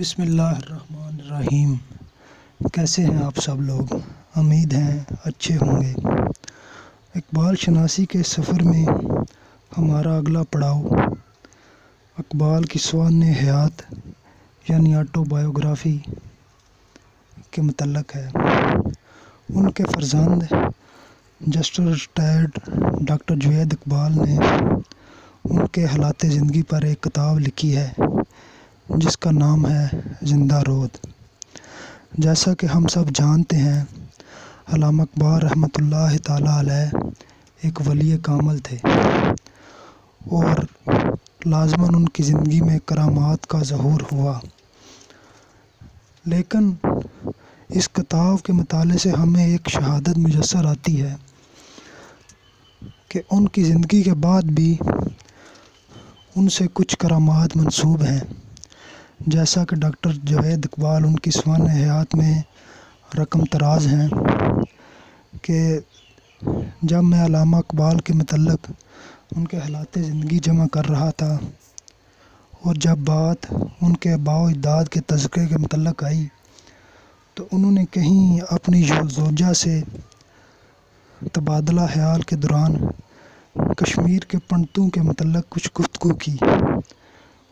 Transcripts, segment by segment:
بسم اللہ الرحمن الرحیم۔ کیسے ہیں آپ سب لوگ؟ امید ہیں اچھے ہوں گے۔ اقبال شناسی کے سفر میں ہمارا اگلا پڑاؤ اقبال کی سوانح حیات یعنی آٹو بایوگرافی کے متعلق ہے۔ ان کے فرزند just retired doctor Javed Iqbal نے ان کے حالات زندگی پر ایک کتاب لکھی ہے جس کا نام ہے زندہ رود۔ جیسا کہ ہم سب جانتے ہیں، علامہ اقبال رحمۃ اللہ تعالیٰ علیہ ایک ولی کامل تھے اور لازماً ان کی زندگی میں کرامات کا ظہور ہوا، لیکن اس کتاب کے مطالعے سے ہمیں ایک شہادت میسر آتی ہے کہ ان کی زندگی کے بعد بھی ان سے کچھ کرامات منسوب ہیں، جیسا کہ ڈاکٹر جوید اقبال ان کی سوانح حیات میں رقم تراز ہیں کہ جب میں علامہ اقبال کے متعلق ان کے حالات زندگی جمع کر رہا تھا اور جب بات ان کے آباء و اجداد کے تذکرے کے متعلق آئی تو انہوں نے کہیں اپنی زوجہ سے تبادلہ خیال کے دوران کشمیر کے پنڈتوں کے متعلق کچھ گفتگو کی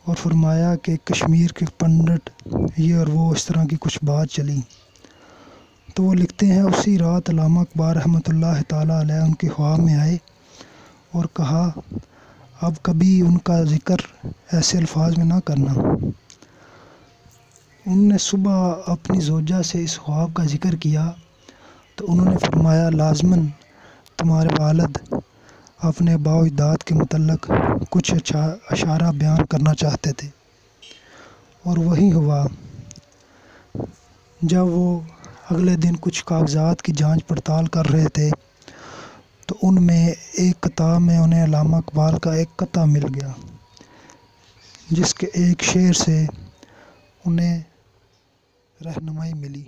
اور فرمایا کہ کشمیر کے پنڈت یہ اور وہ اس طرح کی کچھ بات چلی۔ تو وہ لکھتے ہیں، اسی رات علامہ اقبال رحمۃ اللہ تعالیٰ علیہ ان کے خواب میں آئے اور کہا اب کبھی ان کا ذکر ایسے الفاظ میں نہ کرنا۔ انہوں نے صبح اپنی زوجہ سے اس خواب کا ذکر کیا تو انہوں نے فرمایا لازماً تمہارے والد اپنے آباء و اجداد کے متعلق کچھ اشارہ بیان کرنا چاہتے تھے، اور وہی ہوا۔ جب وہ اگلے دن کچھ کاغذات کی جانچ پڑتال کر رہے تھے تو ان میں ایک کتاب میں انہیں علامہ اقبال کا ایک قطعہ مل گیا جس کے ایک شعر سے انہیں رہنمائی ملی۔